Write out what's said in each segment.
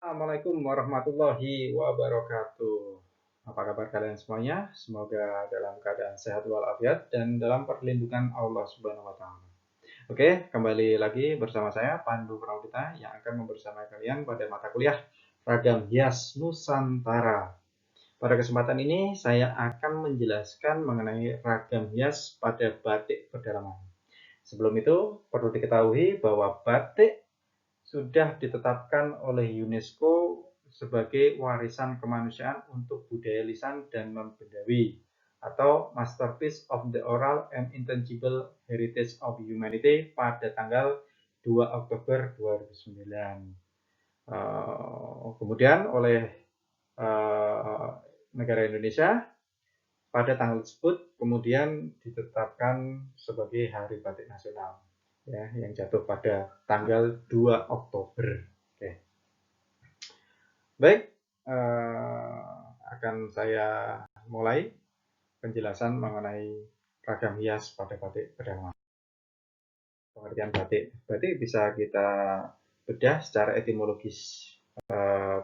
Assalamualaikum warahmatullahi wabarakatuh. Apa kabar kalian semuanya? Semoga dalam keadaan sehat walafiat dan dalam perlindungan Allah Subhanahu wa taala. Oke, kembali lagi bersama saya Pandu Prawita yang akan membersamai kalian pada mata kuliah Ragam Hias Nusantara. Pada kesempatan ini saya akan menjelaskan mengenai ragam hias pada batik pedalaman. Sebelum itu perlu diketahui bahwa batik sudah ditetapkan oleh UNESCO sebagai warisan kemanusiaan untuk budaya lisan dan non-bendawi atau Masterpiece of the Oral and Intangible Heritage of Humanity pada tanggal 2 Oktober 2009. Kemudian oleh negara Indonesia pada tanggal tersebut kemudian ditetapkan sebagai Hari Batik Nasional, ya, yang jatuh pada tanggal 2 Oktober. Oke. Baik, akan saya mulai penjelasan mengenai ragam hias pada batik pedalaman. Pengertian batik. Batik bisa kita bedah secara etimologis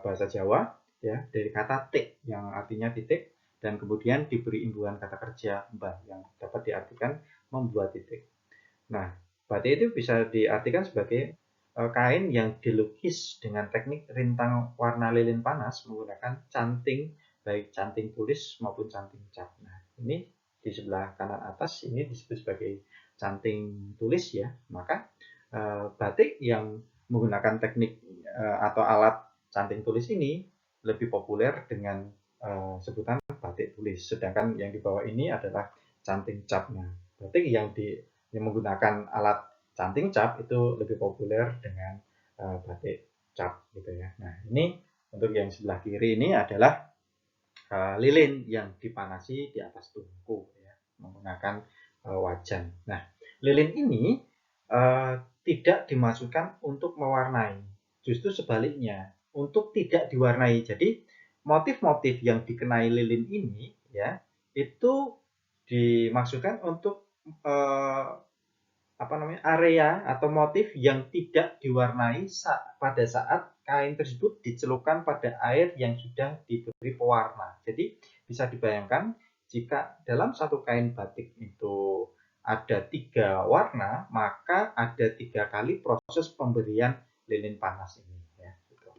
bahasa Jawa, ya, dari kata tik yang artinya titik dan kemudian diberi imbuhan kata kerja mbah yang dapat diartikan membuat titik. Nah, batik itu bisa diartikan sebagai kain yang dilukis dengan teknik rintang warna lilin panas menggunakan canting, baik canting tulis maupun canting cap. Nah, ini di sebelah kanan atas ini disebut sebagai canting tulis, ya. Maka batik yang menggunakan teknik atau alat canting tulis ini lebih populer dengan sebutan batik tulis. Sedangkan yang di bawah ini adalah canting cap. Nah, batik yang menggunakan alat canting cap itu lebih populer dengan batik cap, gitu ya. Nah, ini untuk yang sebelah kiri ini adalah lilin yang dipanasi di atas tungku, ya, menggunakan wajan. Nah, lilin ini tidak dimasukkan untuk mewarnai, justru sebaliknya untuk tidak diwarnai. Jadi motif-motif yang dikenai lilin ini, ya, itu dimaksudkan untuk area atau motif yang tidak diwarnai pada saat kain tersebut dicelupkan pada air yang sudah diberi pewarna. Jadi bisa dibayangkan jika dalam satu kain batik itu ada 3 warna, maka ada 3 kali proses pemberian lilin panas ini, ya, gitu.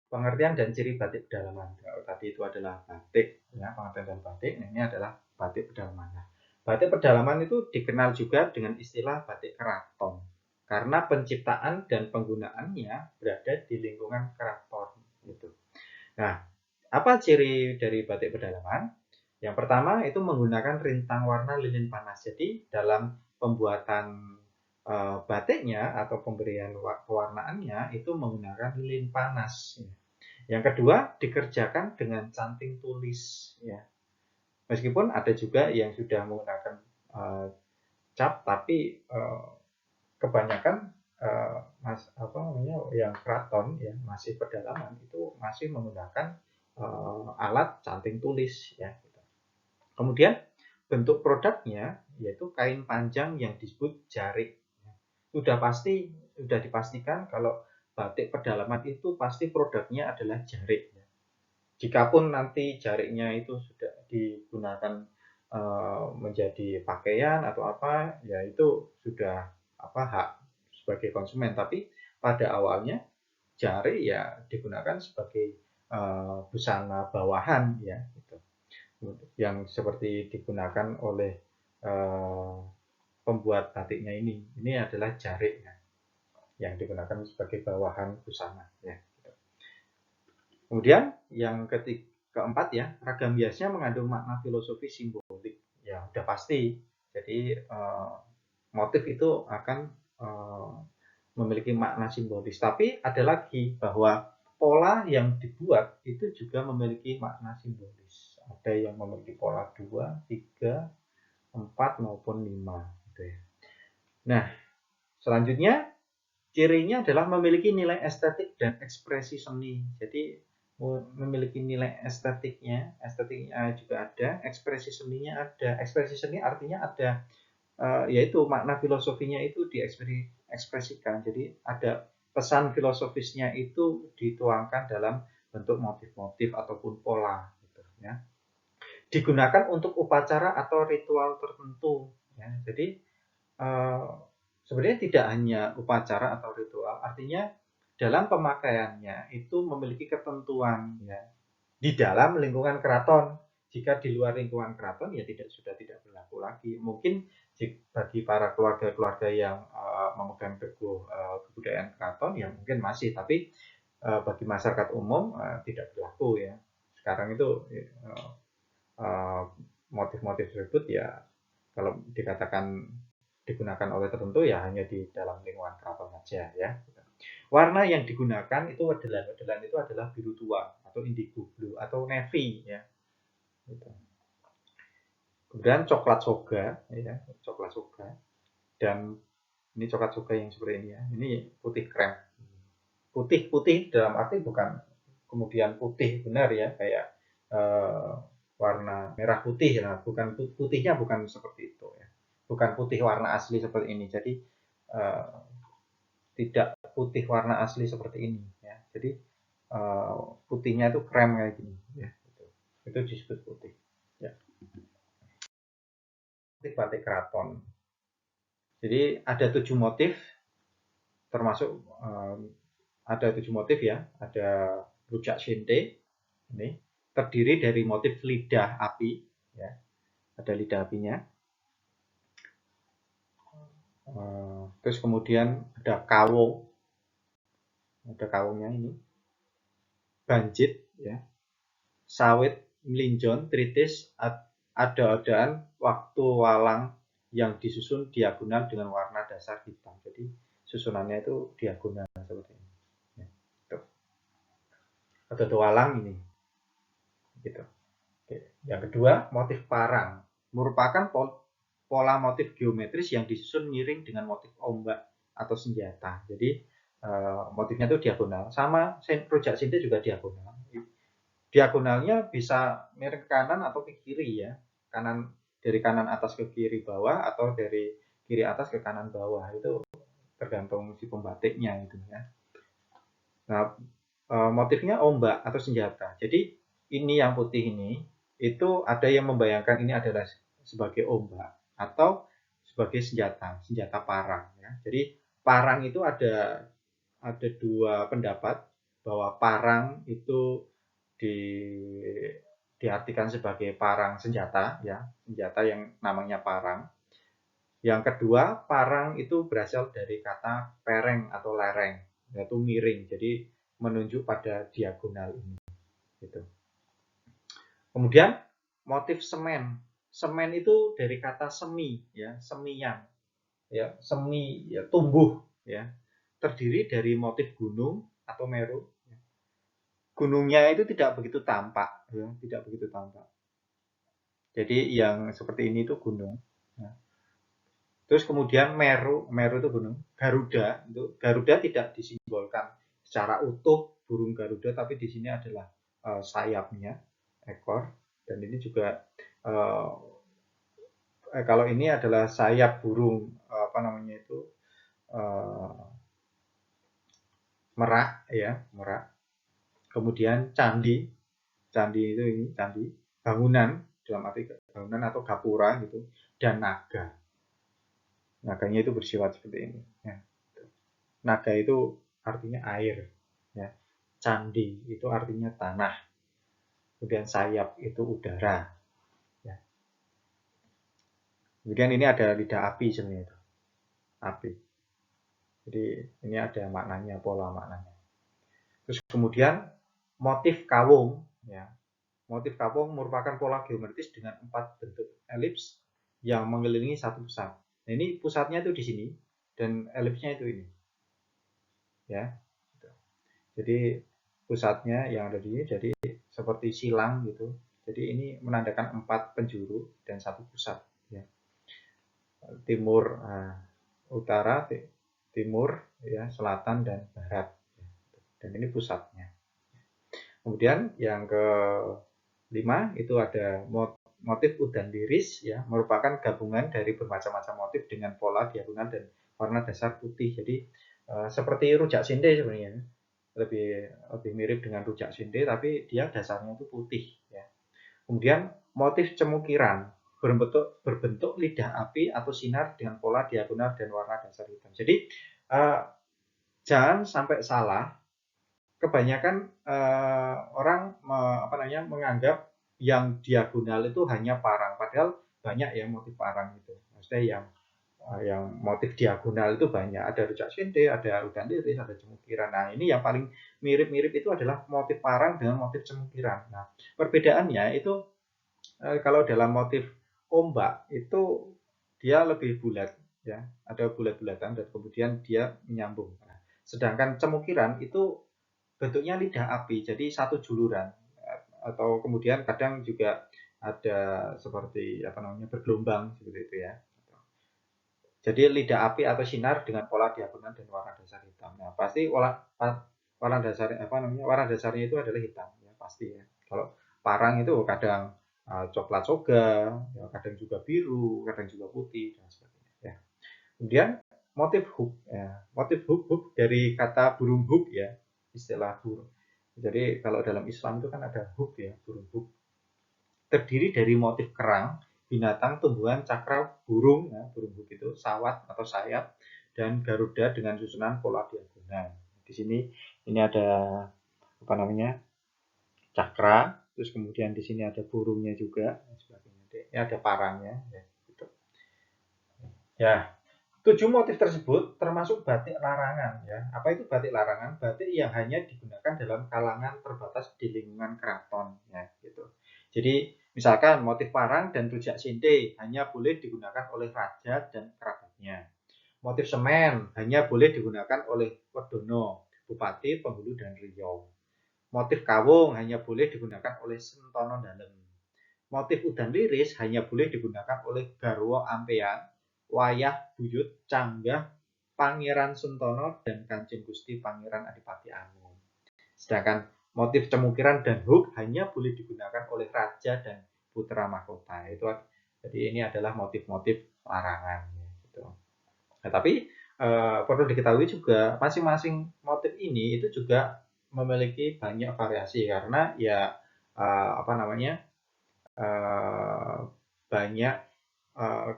Pengertian dan ciri batik pedalaman. Kalau tadi itu adalah batik, ya, pengertian dan batik. Ini adalah batik pedalaman. Nah, batik pedalaman itu dikenal juga dengan istilah batik keraton karena penciptaan dan penggunaannya berada di lingkungan keraton, gitu. Nah, apa ciri dari batik pedalaman? Yang pertama itu menggunakan rintang warna lilin panas. Jadi dalam pembuatan batiknya atau pemberian pewarnaannya itu menggunakan lilin panas. Yang kedua dikerjakan dengan canting tulis, ya. Meskipun ada juga yang sudah menggunakan cap, tapi kebanyakan yang keraton, ya, masih pedalaman itu masih menggunakan alat canting tulis, ya. Kemudian bentuk produknya yaitu kain panjang yang disebut jarik. Sudah dipastikan kalau batik pedalaman itu pasti produknya adalah jarik. Jikapun nanti jariknya itu sudah digunakan menjadi pakaian atau apa, ya itu sudah hak sebagai konsumen. Tapi pada awalnya jarik ya digunakan sebagai busana bawahan, ya, gitu, yang seperti digunakan oleh pembuat batiknya ini. Ini adalah jarik, ya, yang digunakan sebagai bawahan busana, ya. Kemudian yang keempat, ya, ragam hiasnya mengandung makna filosofi simbolik. Ya, udah pasti. Jadi motif itu akan memiliki makna simbolis. Tapi ada lagi bahwa pola yang dibuat itu juga memiliki makna simbolis. Ada yang memiliki pola 2, 3, 4 maupun 5, gitu ya. Nah, selanjutnya cirinya adalah memiliki nilai estetik dan ekspresi seni. Jadi memiliki nilai estetiknya juga ada, ekspresi seninya ada. Ekspresi seni artinya ada yaitu makna filosofinya itu diekspresikan. Jadi ada pesan filosofisnya itu dituangkan dalam bentuk motif-motif ataupun pola gitu ya. Digunakan untuk upacara atau ritual tertentu ya. Jadi sebenarnya tidak hanya upacara atau ritual, artinya dalam pemakaiannya itu memiliki ketentuan ya di dalam lingkungan keraton. Jika di luar lingkungan keraton ya sudah tidak berlaku lagi. Mungkin bagi para keluarga-keluarga yang memegang teguh kebudayaan keraton ya mungkin masih, tapi bagi masyarakat umum tidak berlaku ya. Sekarang itu motif-motif tersebut ya kalau dikatakan digunakan oleh tertentu ya hanya di dalam lingkungan keraton saja ya. Warna yang digunakan itu wedelan itu adalah biru tua atau indigo blue atau navy ya. Gitu. Kemudian coklat soga ya, coklat soga. Dan ini coklat soga yang seperti ini ya. Ini putih krem. Putih dalam arti bukan kemudian putih benar ya kayak warna merah putih ya, bukan putihnya bukan seperti itu ya. Bukan putih warna asli seperti ini. Jadi tidak putih warna asli seperti ini ya. Jadi putihnya itu krem kayak gini ya. Itu disebut putih ya. Motif batik keraton. Jadi ada 7 motif termasuk ada 7 motif ya. Ada rujak shinte ini terdiri dari motif lidah api ya. Ada lidah apinya. Terus kemudian ada kawo. Ada kawongnya ini. Banjit ya. Sawit, melinjon, tritis, ada-adaan, waktu walang yang disusun diagonal dengan warna dasar hitam. Jadi susunannya itu diagonal seperti ini. Ya, ada walang ini. Gitu. Oke. Yang kedua, motif parang merupakan pola motif geometris yang disusun miring dengan motif ombak atau senjata. Jadi motifnya itu diagonal. Sama rujak shinte juga diagonal. Diagonalnya bisa miring ke kanan atau ke kiri ya. Dari kanan atas ke kiri bawah atau dari kiri atas ke kanan bawah. Itu tergantung si pembatiknya itu ya. Nah, motifnya ombak atau senjata. Jadi ini yang putih ini itu ada yang membayangkan ini adalah sebagai ombak atau sebagai senjata parang ya. Jadi parang itu ada 2 pendapat bahwa parang itu diartikan sebagai parang senjata ya, senjata yang namanya parang. Yang kedua, parang itu berasal dari kata pereng atau lereng, yaitu miring. Jadi menunjuk pada diagonal ini. Gitu. Kemudian motif semen. Semen itu dari kata semi ya, semian. Ya, semi ya tumbuh ya. Terdiri dari motif gunung atau meru. Gunungnya itu tidak begitu tampak ya, tidak begitu tampak. Jadi yang seperti ini itu gunung. Ya. Terus kemudian Meru itu gunung. Garuda tidak disimbolkan secara utuh burung Garuda, tapi di sini adalah sayapnya, ekor. Dan ini juga kalau ini adalah sayap burung merak ya, merak. Kemudian candi itu ini candi, bangunan dalam arti bangunan atau gapura gitu, dan naga. Naganya itu bersifat seperti ini. Ya. Naga itu artinya air. Ya. Candi itu artinya tanah. Kemudian sayap itu udara. Ya. Kemudian ini ada lidah api sebenarnya itu. Api. Jadi ini ada maknanya, pola maknanya. Terus kemudian motif kawung. Ya. Motif kawung merupakan pola geometris dengan 4 bentuk elips yang mengelilingi satu pusat. Nah, ini pusatnya itu di sini dan elipsnya itu ini. Ya. Jadi pusatnya yang ada di sini jadi seperti silang gitu. Jadi ini menandakan 4 penjuru dan 1 pusat ya. Timur, utara, timur ya, selatan dan barat. Dan ini pusatnya. Kemudian yang ke-5 itu ada motif udan liris ya merupakan gabungan dari bermacam-macam motif dengan pola diagonal dan warna dasar putih. Jadi seperti rujak sinde sebenarnya, lebih lebih mirip dengan rujak sinde tapi dia dasarnya itu putih ya. Kemudian motif cemukiran berbentuk lidah api atau sinar dengan pola diagonal dan warna dasar hitam. Jadi jangan sampai salah. Kebanyakan orang menganggap yang diagonal itu hanya parang, padahal banyak ya motif parang itu. Maksudnya yang motif diagonal itu banyak. Ada rujak sinde, ada udan liris, ada cemukiran. Nah, ini yang paling mirip-mirip itu adalah motif parang dengan motif cemukiran. Nah, perbedaannya itu kalau dalam motif ombak itu dia lebih bulat ya, ada bulat-bulatan dan kemudian dia menyambung. Nah, sedangkan cemukiran itu bentuknya lidah api, jadi satu juluran atau kemudian kadang juga ada seperti bergelombang seperti itu ya. Jadi lidah api atau sinar dengan pola diagonal dan warna dasar hitam. Nah, pasti warna dasar warna dasarnya itu adalah hitam ya pasti ya. Kalau parang itu kadang coklat soga, ya, kadang juga biru, kadang juga putih dan sebagainya ya. Kemudian motif hook ya. Motif hook dari kata burung hook ya, istilah burung. Jadi kalau dalam Islam itu kan ada hook ya, burung hook. Terdiri dari motif kerang, binatang, tumbuhan, cakra, burung, ya, burung hook itu, sawat atau sayap, dan garuda dengan susunan pola diagonal. Di sini ini ada cakra, terus kemudian di sini ada burungnya juga, dan sebagainya. Ini ada parangnya, ya, gitu. Ya, 7 motif tersebut termasuk batik larangan ya. Apa itu batik larangan? Batik yang hanya digunakan dalam kalangan terbatas di lingkungan keraton ya gitu. Jadi misalkan motif parang dan rujak sinde hanya boleh digunakan oleh raja dan kerabatnya. Motif semen hanya boleh digunakan oleh wedono, bupati, penghulu dan riau. Motif kawung hanya boleh digunakan oleh sentono dalem. Motif udan liris hanya boleh digunakan oleh garwa ampeyan, wayah buyut, canggah, Pangeran Sentono, dan Kanjeng Gusti Pangeran Adipati Anom. Sedangkan motif cemukiran dan hook hanya boleh digunakan oleh raja dan putra mahkota. Jadi ini adalah motif-motif larangan. Gitu. Nah, tapi perlu diketahui juga masing-masing motif ini itu juga memiliki banyak variasi karena ya banyak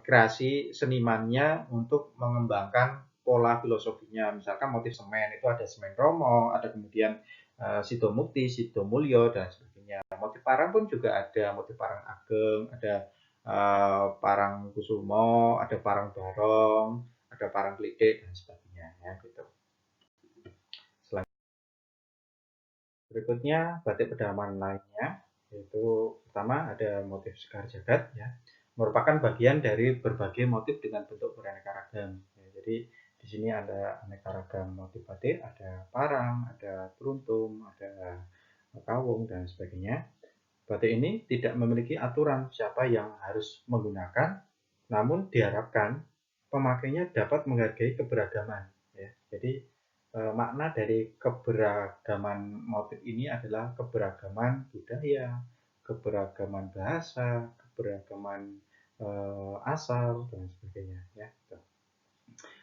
kreasi senimannya untuk mengembangkan pola filosofinya. Misalkan motif semen itu ada semen Romo, ada kemudian Sido Mukti, Sido Mulyo dan sebagainya. Motif parang pun juga ada motif parang ageng, ada parang kusumo, ada parang barong, ada parang klidik dan sebagainya ya gitu. Berikutnya batik pedalaman lainnya yaitu pertama ada motif Sekar Jagad ya, merupakan bagian dari berbagai motif dengan bentuk beraneka ragam. Ya, jadi di sini ada aneka ragam motif batik, ada parang, ada peruntum, ada kawung dan sebagainya. Batik ini tidak memiliki aturan siapa yang harus menggunakan, namun diharapkan pemakainya dapat menghargai keberagaman. Ya. Jadi makna dari keberagaman motif ini adalah keberagaman budaya, keberagaman bahasa, keberagaman asal dan sebagainya. Ya.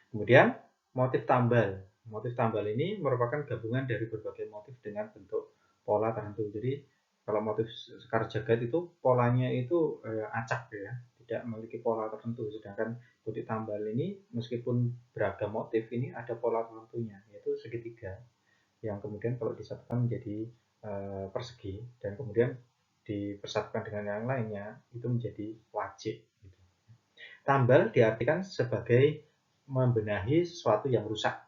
Kemudian motif tambal. Motif tambal ini merupakan gabungan dari berbagai motif dengan bentuk pola tertentu. Jadi kalau motif Sekar Jagad itu polanya itu acak ya, tidak memiliki pola tertentu. Sedangkan motif tambal ini meskipun beragam motif ini ada pola tertentunya, yaitu segitiga yang kemudian kalau disatukan menjadi persegi dan kemudian dipersatukan dengan yang lainnya itu menjadi wajik. Gitu. Tambal diartikan sebagai membenahi sesuatu yang rusak.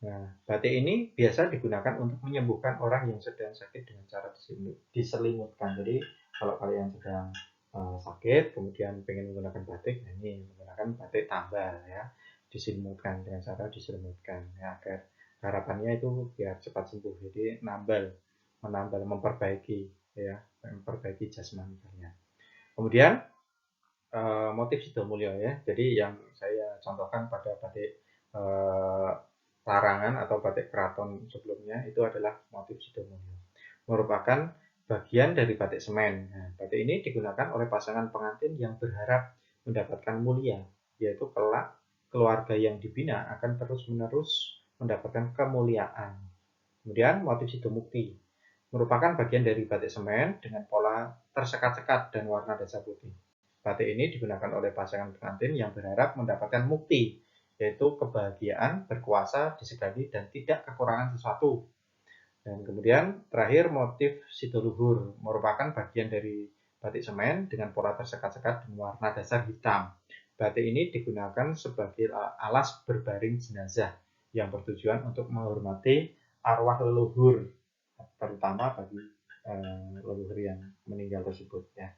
Nah, batik ini biasa digunakan untuk menyembuhkan orang yang sedang sakit dengan cara diselimutkan. Jadi kalau kalian sedang sakit, kemudian pengen menggunakan batik, nah ini menggunakan batik tambal ya, diselimutkan dengan cara diselimutkan. Ya, agar harapannya itu biar cepat sembuh. Jadi menambal, memperbaiki ya, memperbaiki jasmani kalian. Kemudian motif Sidomulyo ya. Jadi yang saya contohkan pada batik larangan atau batik keraton sebelumnya itu adalah motif Sidomulyo. Merupakan bagian dari batik semen. Nah, batik ini digunakan oleh pasangan pengantin yang berharap mendapatkan mulia, yaitu kelak keluarga yang dibina akan terus-menerus mendapatkan kemuliaan. Kemudian motif sidomukti merupakan bagian dari batik semen dengan pola tersekat-sekat dan warna dasar putih. Batik ini digunakan oleh pasangan pengantin yang berharap mendapatkan mukti, yaitu kebahagiaan, berkuasa, disegani, dan tidak kekurangan sesuatu. Dan kemudian terakhir motif sidoluhur merupakan bagian dari batik semen dengan pola tersekat-sekat dan warna dasar hitam. Batik ini digunakan sebagai alas berbaring jenazah yang bertujuan untuk menghormati arwah leluhur, terutama bagi leluhur yang meninggal tersebut ya.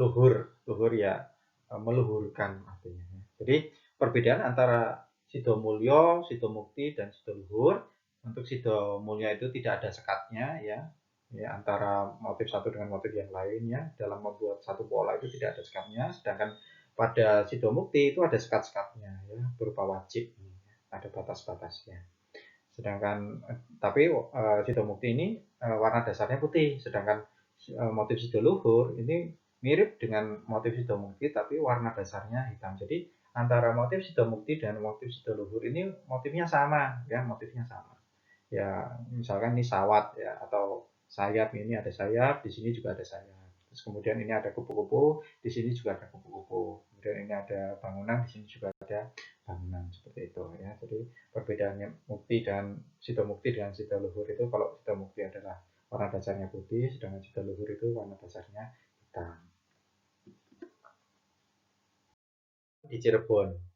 Luhur ya meluhurkan artinya. Jadi perbedaan antara sidomulyo, sidomukti dan sidoluhur. Untuk sidomulyo itu tidak ada sekatnya ya antara motif satu dengan motif yang lainnya dalam membuat satu pola itu tidak ada sekatnya, sedangkan pada sidomukti itu ada sekat-sekatnya ya berupa wajib, ada batas-batasnya. Sedangkan tapi sidomukti ini warna dasarnya putih, sedangkan motif sidoluhur ini mirip dengan motif sidomukti tapi warna dasarnya hitam. Jadi antara motif sidomukti dan motif sidoluhur ini motifnya sama ya, motifnya sama. Ya, misalkan ini sawat ya atau sayap, ini ada sayap, di sini juga ada sayap. Terus kemudian ini ada kupu-kupu, di sini juga ada kupu-kupu. Kemudian ini ada bangunan, di sini juga ada bangunan seperti itu ya. Jadi perbedaannya mukti dan sidomukti dengan sidoluhur itu, kalau sidomukti adalah warna dasarnya putih, sedangkan sidoluhur itu warna dasarnya hitam. Di Cirebon,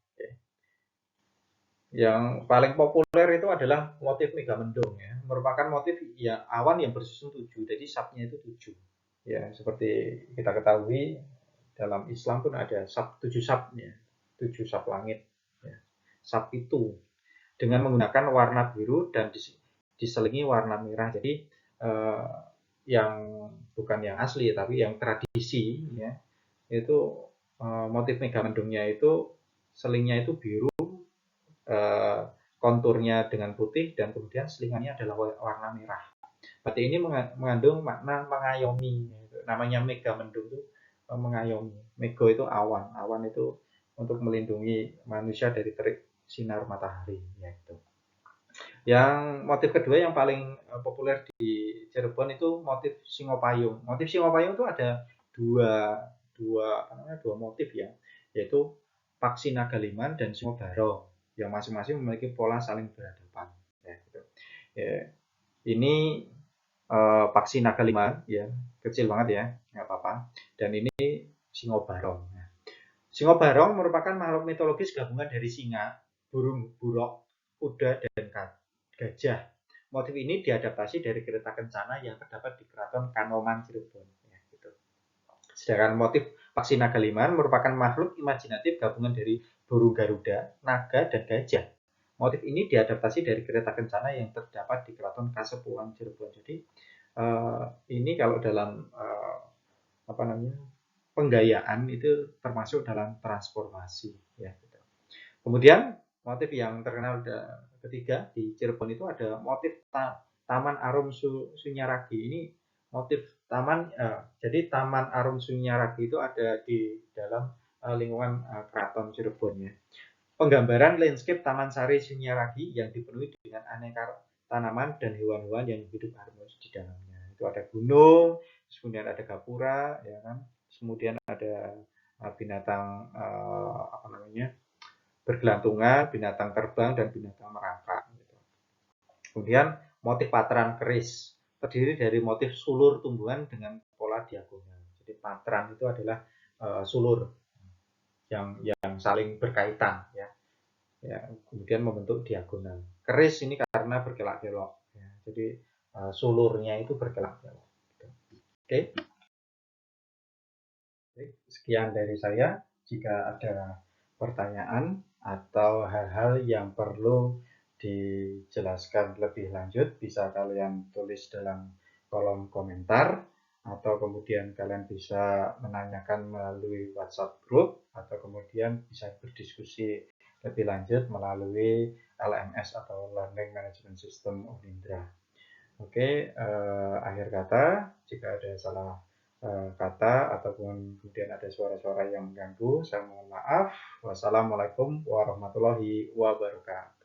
yang paling populer itu adalah motif megamendung ya, merupakan motif ya awan yang bersusun 7, jadi sapnya itu 7 ya. Seperti kita ketahui dalam Islam pun ada sap 7 sapnya, 7 sap langit ya. Sap itu dengan menggunakan warna biru dan diselingi warna merah. Jadi yang bukan yang asli tapi yang tradisi ya, itu motif megamendungnya itu selingnya itu biru, konturnya dengan putih, dan kemudian selingannya adalah warna merah. Batik ini mengandung makna mengayomi. Namanya megamendung itu mengayomi. Mego itu awan, awan itu untuk melindungi manusia dari terik sinar matahari. Yaitu. Yang motif kedua yang paling populer di Cirebon itu motif Singopayung. Motif Singopayung itu ada dua motif ya, yaitu Paksi Nagaliman dan Singobarong, yang masing-masing memiliki pola saling berhadapan. Ya, gitu. Ya, ini Paksi Nagaliman ya, kecil banget ya, nggak apa-apa. Dan ini Singobarong. Nah, Singobarong merupakan makhluk mitologis gabungan dari singa, burung burok, kuda, dan gajah. Motif ini diadaptasi dari kereta kencana yang terdapat di Keraton Kanoman Cirebon. Ya, gitu. Sedangkan motif Paksi Nagaliman merupakan makhluk imajinatif gabungan dari burung garuda, naga, dan gajah. Motif ini diadaptasi dari kereta kencana yang terdapat di Keraton Kasepuhan Cirebon. Jadi ini kalau dalam penggayaan itu termasuk dalam transformasi ya. Gitu. Kemudian motif yang terkenal ketiga di Cirebon itu ada motif Taman Arum Sunyaragi. Ini motif taman, jadi Taman Arum Sunyaragi itu ada di dalam lingkungan Keraton Cirebon ya. Penggambaran landscape Taman Sari Sunyaragi yang dipenuhi dengan aneka tanaman dan hewan-hewan yang hidup harmonis di dalamnya. Itu ada gunung, kemudian ada gapura, ya kan. Kemudian ada binatang bergelantungan, binatang terbang, dan binatang merangkak. Kemudian motif patran keris terdiri dari motif sulur tumbuhan dengan pola diagonal. Jadi patran itu adalah sulur yang saling berkaitan ya. Kemudian membentuk diagonal. Keris ini karena berkelak-kelok ya. Jadi sulurnya itu berkelak-kelok. Oke. Sekian dari saya. Jika ada pertanyaan atau hal-hal yang perlu dijelaskan lebih lanjut, bisa kalian tulis dalam kolom komentar, atau kemudian kalian bisa menanyakan melalui WhatsApp group, atau kemudian bisa berdiskusi lebih lanjut melalui LMS atau Learning Management System Unindra. Oke, akhir kata, jika ada salah kata ataupun kemudian ada suara-suara yang mengganggu, saya mohon maaf. Wassalamualaikum warahmatullahi wabarakatuh.